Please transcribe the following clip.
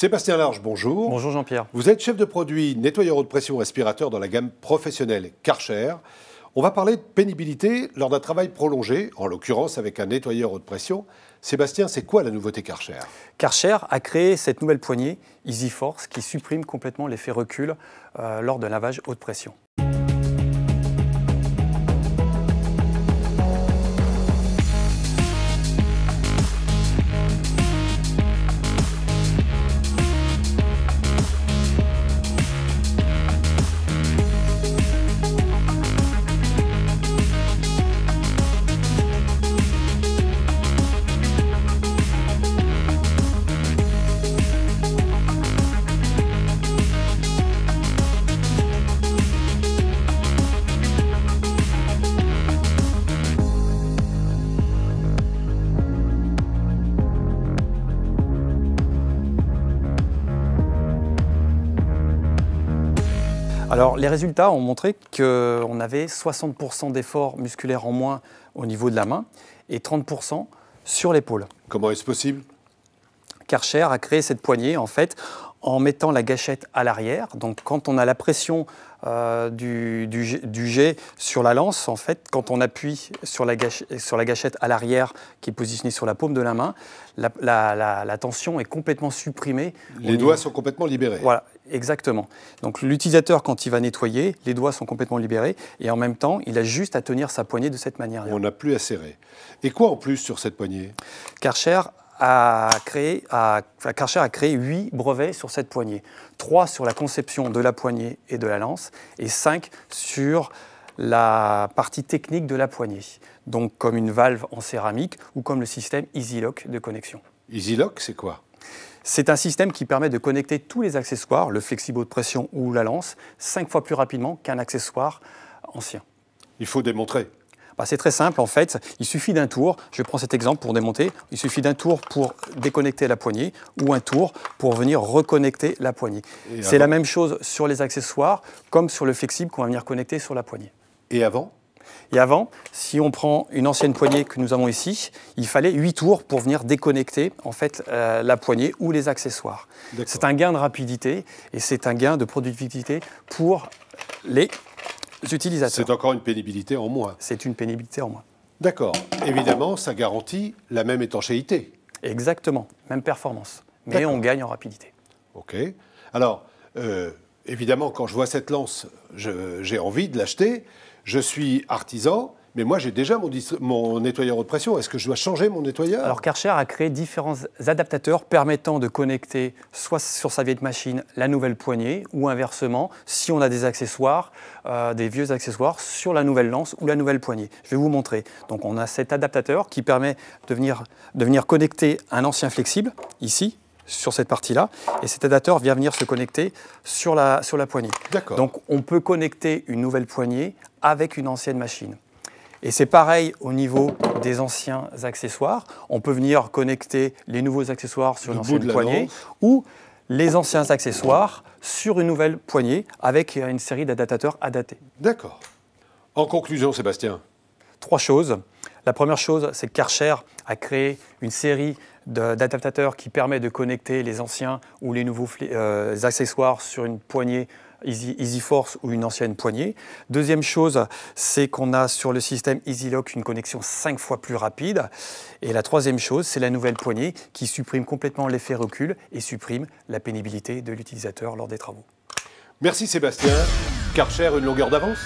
Sébastien Large, bonjour. Bonjour Jean-Pierre. Vous êtes chef de produit nettoyeur haute pression respirateur dans la gamme professionnelle Karcher. On va parler de pénibilité lors d'un travail prolongé, en l'occurrence avec un nettoyeur haute pression. Sébastien, c'est quoi la nouveauté Karcher? Karcher a créé cette nouvelle poignée EasyForce qui supprime complètement l'effet recul lors d'un lavage haute pression. Alors, les résultats ont montré qu'on avait 60% d'efforts musculaires en moins au niveau de la main et 30% sur l'épaule. Comment est-ce possible? Karcher a créé cette poignée en fait en mettant la gâchette à l'arrière. Donc, quand on a la pression du jet sur la lance, en fait, quand on appuie sur la gâchette à l'arrière qui est positionnée sur la paume de la main, la tension est complètement supprimée. Les doigts sont complètement libérés. Voilà, exactement. Donc l'utilisateur, quand il va nettoyer, les doigts sont complètement libérés et en même temps, il a juste à tenir sa poignée de cette manière. On n'a plus à serrer. Et quoi en plus sur cette poignée? Karcher a créé 8 brevets sur cette poignée. 3 sur la conception de la poignée et de la lance et 5 sur la partie technique de la poignée. Donc comme une valve en céramique ou comme le système EasyLock de connexion. EasyLock, c'est quoi? C'est un système qui permet de connecter tous les accessoires, le flexibo de pression ou la lance, 5 fois plus rapidement qu'un accessoire ancien. Il faut démontrer. C'est très simple en fait, il suffit d'un tour, je prends cet exemple pour démonter, il suffit d'un tour pour déconnecter la poignée ou un tour pour venir reconnecter la poignée. C'est la même chose sur les accessoires comme sur le flexible qu'on va venir connecter sur la poignée. Et avant? Et avant, si on prend une ancienne poignée que nous avons ici, il fallait 8 tours pour venir déconnecter en fait, la poignée ou les accessoires. C'est un gain de rapidité et c'est un gain de productivité pour les utilisateurs. C'est encore une pénibilité en moins. C'est une pénibilité en moins. D'accord. Évidemment, ça garantit la même étanchéité. Exactement, même performance. Mais on gagne en rapidité. OK. Alors, évidemment, quand je vois cette lance, j'ai envie de l'acheter. Je suis artisan, mais moi, j'ai déjà mon nettoyeur haute pression. Est-ce que je dois changer mon nettoyeur? Alors, Karcher a créé différents adaptateurs permettant de connecter soit sur sa vieille machine la nouvelle poignée ou inversement, si on a des accessoires, des vieux accessoires, sur la nouvelle lance ou la nouvelle poignée. Je vais vous montrer. Donc, on a cet adaptateur qui permet de venir connecter un ancien flexible, ici, sur cette partie-là, et cet adaptateur vient venir se connecter sur la poignée. D'accord. Donc, on peut connecter une nouvelle poignée avec une ancienne machine. Et c'est pareil au niveau des anciens accessoires. On peut venir connecter les nouveaux accessoires sur une ancienne poignée ou les anciens accessoires sur une nouvelle poignée avec une série d'adaptateurs adaptés. D'accord. En conclusion, Sébastien? 3 choses. La première chose, c'est que Karcher a créé une série d'adaptateurs qui permet de connecter les anciens ou les nouveaux accessoires sur une poignée EasyForce ou une ancienne poignée. Deuxième chose, c'est qu'on a sur le système EasyLock une connexion 5 fois plus rapide. Et la troisième chose, c'est la nouvelle poignée qui supprime complètement l'effet recul et supprime la pénibilité de l'utilisateur lors des travaux. Merci Sébastien. Karcher, une longueur d'avance?